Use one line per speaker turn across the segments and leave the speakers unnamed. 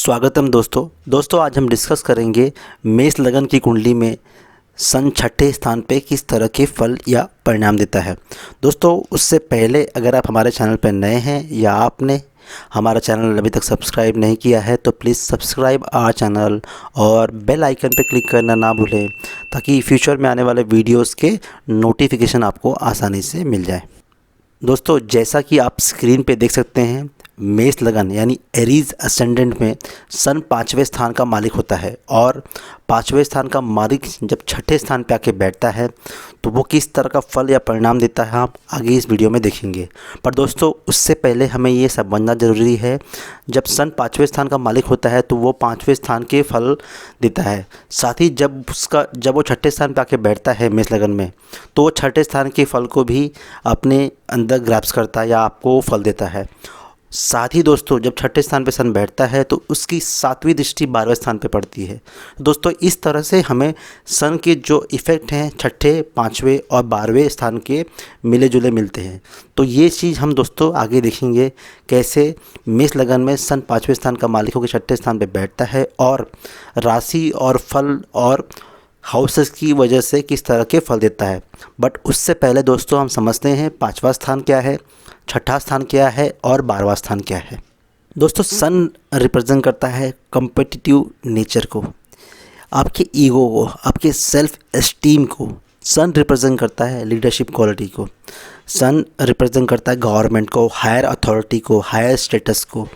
स्वागतम दोस्तों आज हम डिस्कस करेंगे मेष लगन की कुंडली में सन छठे स्थान पे किस तरह के फल या परिणाम देता है। दोस्तों उससे पहले अगर आप हमारे चैनल पर नए हैं या आपने हमारा चैनल अभी तक सब्सक्राइब नहीं किया है तो प्लीज़ सब्सक्राइब आवर चैनल और बेल आइकन पर क्लिक करना ना भूलें ताकि फ्यूचर में आने वाले वीडियोज़ के नोटिफिकेशन आपको आसानी से मिल जाए। दोस्तों जैसा कि आप स्क्रीन पे देख सकते हैं, मेष लगन यानी एरीज असेंडेंट में सन 5वें स्थान का मालिक होता है और 5वें स्थान का मालिक जब छठे स्थान पे आके बैठता है तो वो किस तरह का फल या परिणाम देता है आप आगे इस वीडियो में देखेंगे। पर दोस्तों उससे पहले हमें ये समझना ज़रूरी है, जब सन 5वें स्थान का मालिक होता है तो वो 5वें स्थान के फल देता है। साथ ही जब वो छठे स्थान पे आके बैठता है मेष लगन में तो वो छठे स्थान के फल को भी अपने अंदर ग्रैप्स करता है या आपको फल देता है। साथ ही दोस्तों जब छठे स्थान पे सन बैठता है तो उसकी 7वीं दृष्टि 12वें स्थान पे पड़ती है। दोस्तों इस तरह से हमें सन के जो इफ़ेक्ट हैं छठे, 5वें और 12वें स्थान के मिले जुले मिलते हैं। तो ये चीज़ हम दोस्तों आगे देखेंगे कैसे मेष लगन में सन 5वें स्थान का मालिक होकर छठे स्थान पे बैठता है और राशि और फल और हाउसेस की वजह से किस तरह के फल देता है। बट उससे पहले दोस्तों हम समझते हैं 5वां स्थान क्या है, छठा स्थान क्या है और 12वां स्थान क्या है। दोस्तों सन रिप्रेजेंट करता है कम्पिटिटिव नेचर को, आपके ईगो को, आपके सेल्फ एस्टीम को। सन रिप्रेजेंट करता है लीडरशिप क्वालिटी को। सन रिप्रेजेंट करता है गवर्नमेंट को, हायर अथॉरिटी को, हायर स्टेटस को।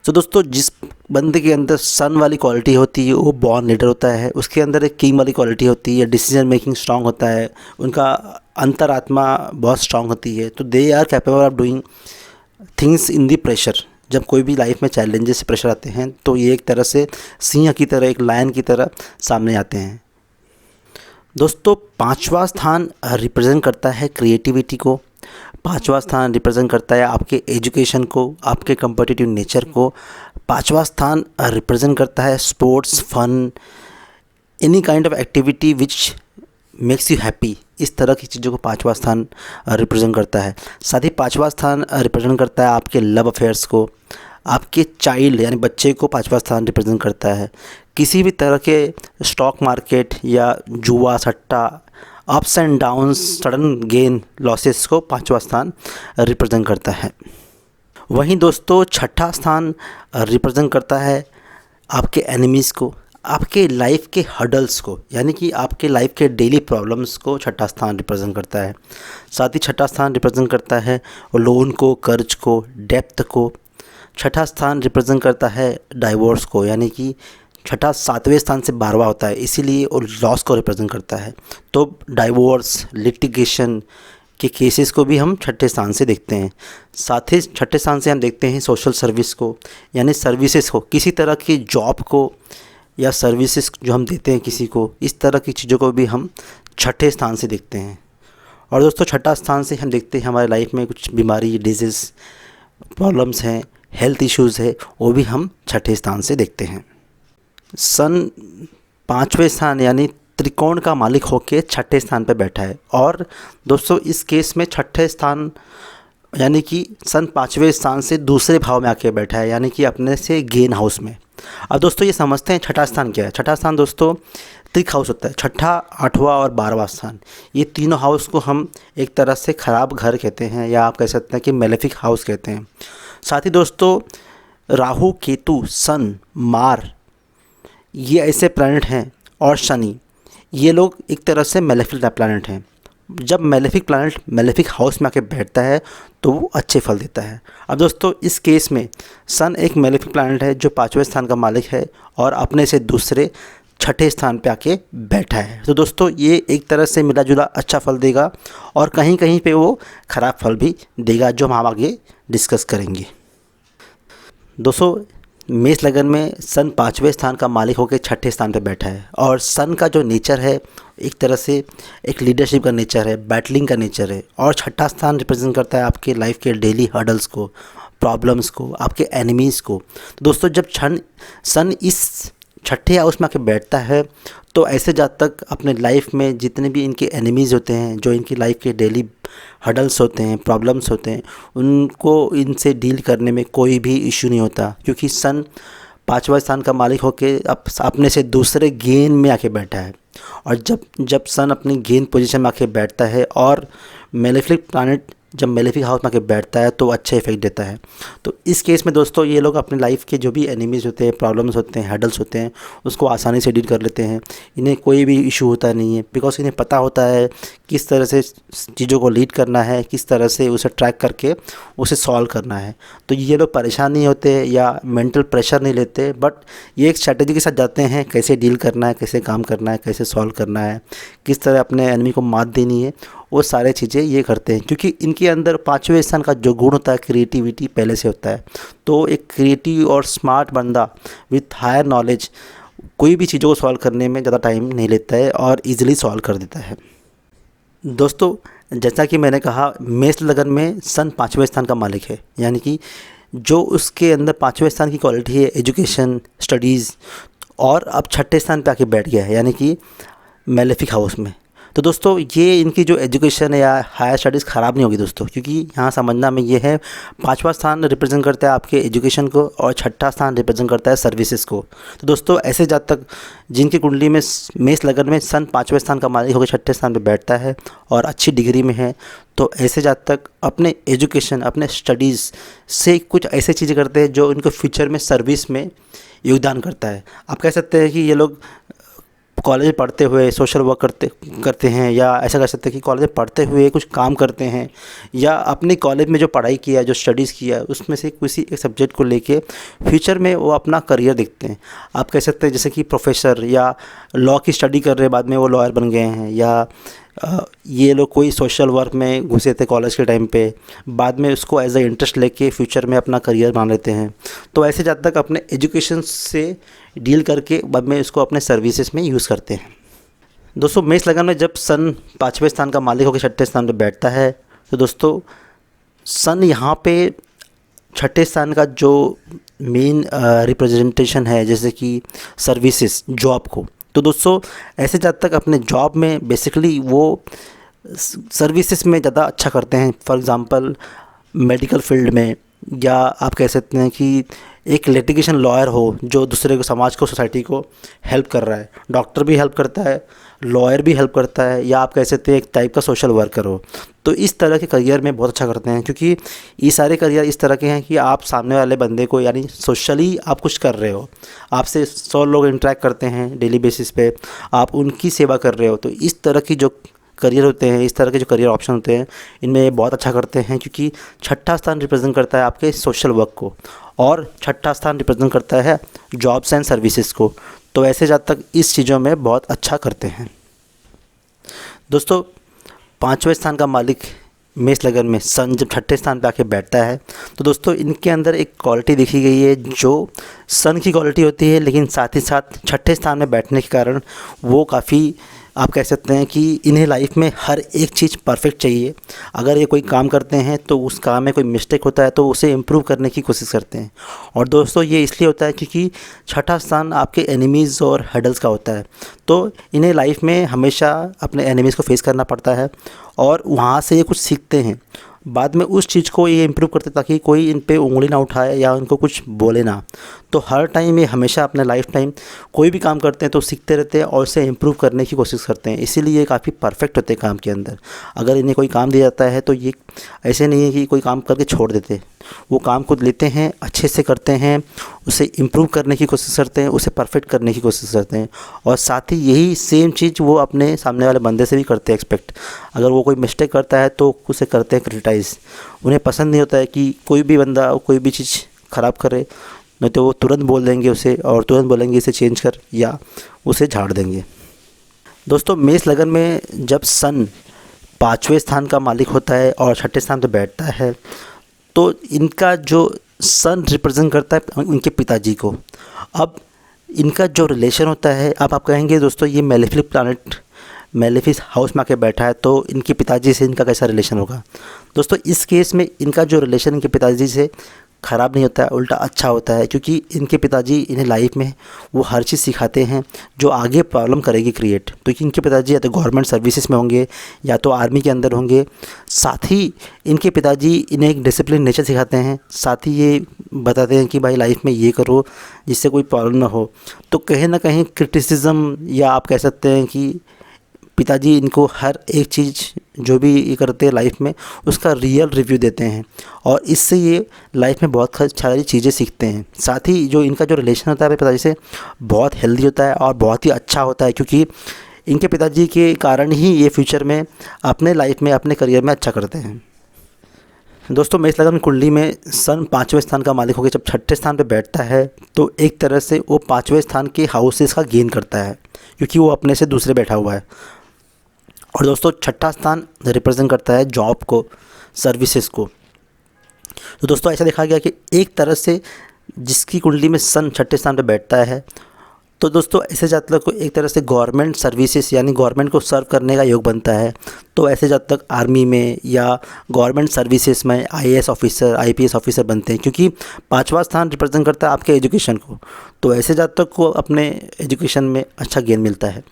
तो दोस्तों जिस बंदे के अंदर सन वाली क्वालिटी होती है वो बॉर्न लीडर होता है। उसके अंदर एक किंग वाली क्वालिटी होती है, डिसीजन मेकिंग स्ट्रांग होता है, उनका अंतरात्मा बहुत स्ट्रांग होती है। तो they are capable of doing things in the pressure. जब कोई भी लाइफ में चैलेंजेस से प्रेशर आते हैं तो ये एक तरह से सिंह की तरह, एक लायन की तरह सामने आते हैं। दोस्तों 5वां स्थान रिप्रेजेंट करता है क्रिएटिविटी को। 5वां स्थान रिप्रेजेंट करता है आपके एजुकेशन को, आपके कम्पिटिटिव नेचर को। 5वां स्थान रिप्रेजेंट करता है sports, fun, any kind of activity which makes you happy. इस तरह की चीज़ों को 5वां स्थान रिप्रेजेंट करता है। साथ ही 5वां स्थान रिप्रेजेंट करता है आपके लव अफेयर्स को। आपके चाइल्ड यानी बच्चे को 5वां स्थान रिप्रेजेंट करता है। किसी भी तरह के स्टॉक मार्केट या जुआ, सट्टा, ups and downs, sudden gain, losses को 5वां स्थान रिप्रेजेंट करता है। वहीं दोस्तों छठा स्थान रिप्रेजेंट करता है आपके एनिमीज़ को, आपके लाइफ के हर्डल्स को, यानी कि आपके लाइफ के डेली प्रॉब्लम्स को छठा स्थान रिप्रेजेंट करता है। साथ ही छठा स्थान रिप्रेजेंट करता है लोन को, कर्ज को, डेप्थ को। छठा स्थान रिप्रेजेंट करता है डाइवोर्स को, यानी कि छठा 7वें स्थान से 12वां होता है, इसीलिए वो लॉस को रिप्रेजेंट करता है। तो डाइवोर्स, लिटिगेशन के केसेस को भी हम छठे स्थान से देखते हैं। साथ ही छठे स्थान से हम देखते हैं सोशल सर्विस को, यानी सर्विसेज को, किसी तरह की जॉब को या सर्विसेज जो हम देते हैं किसी को, इस तरह की चीज़ों को भी हम छठे स्थान से देखते हैं। और दोस्तों छठा स्थान से हम देखते हैं हमारे लाइफ में कुछ बीमारी, डिजीज़, प्रॉब्लम्स हैं, हेल्थ इश्यूज़ है, वो भी हम छठे स्थान से देखते हैं। सन 5वें स्थान यानी त्रिकोण का मालिक होकर छठे स्थान पर बैठा है और दोस्तों इस केस में छठे स्थान यानी कि सन 5वें स्थान से दूसरे भाव में आके बैठा है, यानी कि अपने से गेन हाउस में। अब दोस्तों ये समझते हैं छठा स्थान क्या है। छठा स्थान दोस्तों त्रिक हाउस होता है। छठा, 8वां और 12वां स्थान, ये तीनों हाउस को हम एक तरह से ख़राब घर कहते हैं या आप कह सकते हैं कि मेलेफिक हाउस कहते हैं। साथ ही दोस्तों राहु, केतु, सन, मार, ये ऐसे प्लैनेट हैं और शनि, ये लोग एक तरह से मेलेफिक प्लैनेट हैं। जब मेलेफिक प्लैनेट मेलेफिक हाउस में आके बैठता है तो वो अच्छे फल देता है। अब दोस्तों इस केस में सन एक मेलेफिक प्लैनेट है जो 5वें स्थान का मालिक है और अपने से दूसरे छठे स्थान पे आके बैठा है। तो दोस्तों ये एक तरह से मिला जुला अच्छा फल देगा और कहीं कहीं पे वो ख़राब फल भी देगा, जो हम आगे डिस्कस करेंगे। दोस्तों मेष लगन में सन 5वें स्थान का मालिक होकर छठे स्थान पर बैठा है और सन का जो नेचर है एक तरह से एक लीडरशिप का नेचर है, बैटलिंग का नेचर है। और छठा स्थान रिप्रेजेंट करता है आपके लाइफ के डेली हर्डल्स को, प्रॉब्लम्स को, आपके एनिमीज़ को। तो दोस्तों जब सन इस छठे हाउस में आके बैठता है तो ऐसे जातक अपने लाइफ में जितने भी इनके एनिमीज़ होते हैं, जो इनकी लाइफ के डेली हर्डल्स होते हैं, प्रॉब्लम्स होते हैं, उनको इनसे डील करने में कोई भी इशू नहीं होता, क्योंकि सन पाँचवा स्थान का मालिक होके अपने से दूसरे गेन में आके बैठा है। और जब जब सन अपनी गेन पोजीशन में आके बैठता है और मेलेफिक प्लैनेट जब मेलेफिक हाउस में आके बैठता है तो अच्छा इफेक्ट देता है। तो इस केस में दोस्तों ये लोग अपनी लाइफ के जो भी एनिमीज़ होते हैं, प्रॉब्लम्स होते हैं, हैडल्स होते हैं, उसको आसानी से डील कर लेते हैं। इन्हें कोई भी इशू होता नहीं है, बिकॉज इन्हें पता होता है किस तरह से चीज़ों को लीड करना है, किस तरह से उसे ट्रैक करके उसे सॉल्व करना है। तो ये लोग परेशान नहीं होते या मेंटल प्रेशर नहीं लेते, बट ये एक स्ट्रैटेजी के साथ जाते हैं कैसे डील करना है, कैसे काम करना है, कैसे सॉल्व करना है, किस तरह अपने एनिमी को मात देनी है, वो सारे चीज़ें ये करते हैं। क्योंकि इनके अंदर पाँचवें स्थान का जो गुण होता है क्रिएटिविटी पहले से होता है। तो एक क्रिएटिव और स्मार्ट बंदा विथ हायर नॉलेज कोई भी चीज़ों को सॉल्व करने में ज़्यादा टाइम नहीं लेता है और इजीली सॉल्व कर देता है। दोस्तों जैसा कि मैंने कहा, मेष लगन में सन पाँचवें स्थान का मालिक है, यानी कि जो उसके अंदर पाँचवें स्थान की क्वालिटी है एजुकेशन, स्टडीज़, और अब छठे स्थान पे आके बैठ गया है यानी कि मेलेफिक हाउस में। तो दोस्तों ये इनकी जो एजुकेशन है या हायर स्टडीज़ ख़राब नहीं होगी दोस्तों, क्योंकि यहाँ समझना में ये है, पाँचवा स्थान रिप्रेजेंट करता है आपके एजुकेशन को और छठा स्थान रिप्रेजेंट करता है सर्विसेज को। तो दोस्तों ऐसे जातक जिनकी कुंडली में मेष लगन में सन पाँचवें स्थान का मालिक होकर छठे स्थान पर बैठता है और अच्छी डिग्री में है, तो ऐसे जातक अपने एजुकेशन, अपने स्टडीज़ से कुछ ऐसे चीज़ें करते हैं जो इनको फ्यूचर में सर्विस में योगदान करता है। आप कह सकते हैं कि ये लोग कॉलेज में पढ़ते हुए सोशल वर्क करते हैं, या ऐसा कर सकते हैं कि कॉलेज में पढ़ते हुए कुछ काम करते हैं, या अपने कॉलेज में जो पढ़ाई किया है, जो स्टडीज़ किया है, उसमें से किसी एक सब्जेक्ट को लेके फ्यूचर में वो अपना करियर देखते हैं। आप कह सकते हैं जैसे कि प्रोफेसर या लॉ की स्टडी कर रहे, बाद में वो लॉयर बन गए हैं, या ये लोग कोई सोशल वर्क में घुसे थे कॉलेज के टाइम पे, बाद में उसको एज अ इंटरेस्ट लेके फ्यूचर में अपना करियर बना लेते हैं। तो ऐसे जब तक अपने एजुकेशन से डील करके बाद में इसको अपने सर्विसेज में यूज़ करते हैं। दोस्तों मेष लगन में जब सन पाँचवें स्थान का मालिक होकर छठे स्थान पर बैठता है, तो दोस्तों सन यहाँ पे छठे स्थान का जो मेन रिप्रेजेंटेशन है, जैसे कि सर्विसेज, जॉब को। तो दोस्तों ऐसे जब तक अपने जॉब में बेसिकली वो सर्विसेज में ज़्यादा अच्छा करते हैं। फॉर एग्ज़ाम्पल मेडिकल फील्ड में, या आप कह सकते हैं कि एक लिटिगेशन लॉयर हो जो दूसरे को, समाज को, सोसाइटी को हेल्प कर रहा है। डॉक्टर भी हेल्प करता है, लॉयर भी हेल्प करता है, या आप कह सकते हैं एक टाइप का सोशल वर्कर हो। तो इस तरह के करियर में बहुत अच्छा करते हैं, क्योंकि ये सारे करियर इस तरह के हैं कि आप सामने वाले बंदे को, यानी सोशली आप कुछ कर रहे हो, आपसे 100 लोग इंटरेक्ट करते हैं डेली बेसिस पे, आप उनकी सेवा कर रहे हो। तो इस तरह की जो करियर होते हैं, इस तरह के जो करियर ऑप्शन होते हैं, इनमें बहुत अच्छा करते हैं, क्योंकि छठा स्थान रिप्रेजेंट करता है आपके सोशल वर्क को और छठा स्थान रिप्रेजेंट करता है जॉब्स एंड सर्विसेज को। तो ऐसे जब तक इस चीज़ों में बहुत अच्छा करते हैं। दोस्तों पाँचवें स्थान का मालिक मेष लगन में सन जब छठे स्थान पे आके बैठता है, तो दोस्तों इनके अंदर एक क्वालिटी देखी गई है जो सन की क्वालिटी होती है, लेकिन साथ ही साथ छठे स्थान में बैठने के कारण वो काफ़ी, आप कह सकते हैं कि इन्हें लाइफ में हर एक चीज़ परफेक्ट चाहिए। अगर ये कोई काम करते हैं तो उस काम में कोई मिस्टेक होता है तो उसे इम्प्रूव करने की कोशिश करते हैं। और दोस्तों ये इसलिए होता है क्योंकि छठा स्थान आपके एनिमीज़ और हडल्स का होता है, तो इन्हें लाइफ में हमेशा अपने एनिमीज़ को फेस करना पड़ता है और वहाँ से ये कुछ सीखते हैं। बाद में उस चीज़ को ये इम्प्रूव करते ताकि कोई इन पे उंगली ना उठाए या उनको कुछ बोले ना। तो हर टाइम ये हमेशा अपने लाइफ टाइम कोई भी काम करते हैं तो सीखते रहते हैं और उसे इम्प्रूव करने की कोशिश करते हैं। इसीलिए ये काफ़ी परफेक्ट होते हैं काम के अंदर। अगर इन्हें कोई काम दिया जाता है तो ये ऐसे नहीं है कि कोई काम करके छोड़ देते, वो काम को लेते हैं, अच्छे से करते हैं, उसे इम्प्रूव करने की कोशिश करते हैं, उसे परफेक्ट करने की कोशिश करते हैं। और साथ ही यही सेम चीज़ वो अपने सामने वाले बंदे से भी करते हैं एक्सपेक्ट। अगर वो कोई मिस्टेक करता है तो उसे करते हैं क्रिटिसाइज़। उन्हें पसंद नहीं होता है कि कोई भी बंदा कोई भी चीज़ ख़राब करे, नहीं तो वो तुरंत बोल देंगे उसे और तुरंत बोलेंगे इसे चेंज कर, या उसे झाड़ देंगे। दोस्तों मेष लगन में जब सन पाँचवें स्थान का मालिक होता है और छठे स्थान पर बैठता है, तो इनका जो सन रिप्रेजेंट करता है उनके पिताजी को। अब इनका जो रिलेशन होता है, अब आप कहेंगे दोस्तों ये मेलेफिक प्लैनेट मेलेफिक हाउस में आके बैठा है तो इनके पिताजी से इनका कैसा रिलेशन होगा। दोस्तों इस केस में इनका जो रिलेशन इनके पिताजी से ख़राब नहीं होता है, उल्टा अच्छा होता है, क्योंकि इनके पिताजी इन्हें लाइफ में वो हर चीज़ सिखाते हैं जो आगे प्रॉब्लम करेगी क्रिएट। तो इनके पिताजी या तो गवर्नमेंट सर्विसेज में होंगे या तो आर्मी के अंदर होंगे। साथ ही इनके पिताजी इन्हें एक डिसिप्लिन नेचर सिखाते हैं, साथ ही ये बताते हैं कि भाई लाइफ में ये करो जिससे कोई प्रॉब्लम ना हो। तो कहीं ना कहीं क्रिटिसिज्म, या आप कह सकते हैं कि पिताजी इनको हर एक चीज़ जो भी ये करते हैं लाइफ में उसका रियल रिव्यू देते हैं, और इससे ये लाइफ में बहुत सारी चीज़ें सीखते हैं। साथ ही जो इनका जो रिलेशन होता है अपने पिताजी से बहुत हेल्दी होता है और बहुत ही अच्छा होता है, क्योंकि इनके पिताजी के कारण ही ये फ्यूचर में अपने लाइफ में अपने करियर में अच्छा करते हैं। दोस्तों मेष लगन कुंडली में सन 5वें स्थान का मालिक होकर जब 6ठे स्थान पर बैठता है तो एक तरह से वो 5वें स्थान के हाउसेस का गेन करता है, क्योंकि वो अपने से दूसरे बैठा हुआ है। और दोस्तों 6ठा स्थान रिप्रेजेंट करता है जॉब को, सर्विसेज को। तो दोस्तों ऐसा देखा गया कि एक तरह से जिसकी कुंडली में सन 6ठे स्थान पर बैठता है तो दोस्तों ऐसे जातक को एक तरह से गवर्नमेंट सर्विसेज यानी गवर्नमेंट को सर्व करने का योग बनता है। तो ऐसे जातक आर्मी में या गवर्नमेंट सर्विसेज में आईएएस ऑफिसर, आईपीएस ऑफिसर बनते हैं, क्योंकि 5वां स्थान रिप्रेजेंट करता है आपके एजुकेशन को। तो ऐसे जातक को अपने एजुकेशन में अच्छा गेन मिलता है,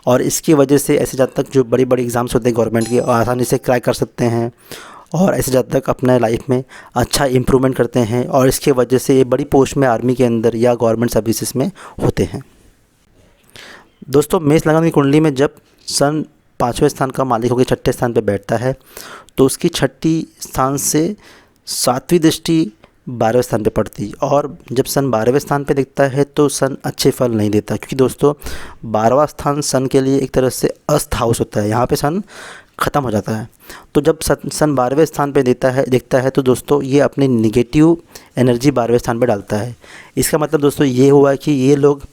और इसकी वजह से ऐसे जातक जो बड़ी बड़ी एग्ज़ाम्स होते हैं गवर्नमेंट के आसानी से क्रैक कर सकते हैं, और ऐसे जातक अपने लाइफ में अच्छा इम्प्रूवमेंट करते हैं, और इसके वजह से ये बड़ी पोस्ट में आर्मी के अंदर या गवर्नमेंट सर्विसेज में होते हैं। दोस्तों मेष लगन की कुंडली में जब सन 5वें स्थान का मालिक होकर 6ठे स्थान पर बैठता है तो उसकी 6ठी स्थान से 7वीं दृष्टि 12वें स्थान पे पड़ती, और जब सन 12वें स्थान पे दिखता है तो सन अच्छे फल नहीं देता, क्योंकि दोस्तों 12वां स्थान सन के लिए एक तरह से अस्त हाउस होता है, यहाँ पे सन ख़त्म हो जाता है। तो जब सन 12वें स्थान पे दिखता है तो दोस्तों ये अपनी निगेटिव एनर्जी 12वें स्थान पे डालता है। इसका मतलब दोस्तों ये हुआ कि ये लोग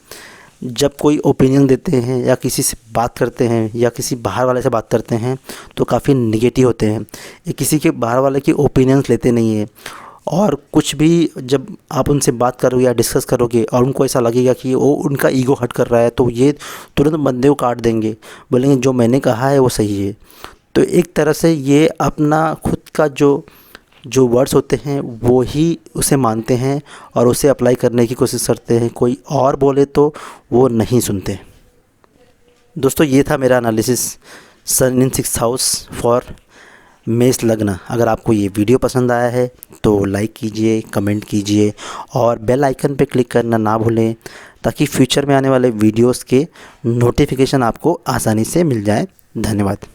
जब कोई ओपिनियन देते हैं या किसी से बात करते हैं या किसी बाहर वाले से बात करते हैं तो काफ़ी निगेटिव होते हैं, ये किसी के बाहर वाले की ओपिनियंस लेते नहीं है। और कुछ भी जब आप उनसे बात करोगे या डिस्कस करोगे और उनको ऐसा लगेगा कि वो उनका ईगो हर्ट कर रहा है तो ये तुरंत बंदे को काट देंगे, बोलेंगे जो मैंने कहा है वो सही है। तो एक तरह से ये अपना खुद का जो वर्ड्स होते हैं वो ही उसे मानते हैं और उसे अप्लाई करने की कोशिश करते हैं, कोई और बोले तो वो नहीं सुनते। दोस्तों ये था मेरा analysis sun in 6th house for मेष लग्न। अगर आपको ये वीडियो पसंद आया है तो लाइक कीजिए, कमेंट कीजिए और बेल आइकन पे क्लिक करना ना भूलें, ताकि फ्यूचर में आने वाले वीडियोस के नोटिफिकेशन आपको आसानी से मिल जाए। धन्यवाद।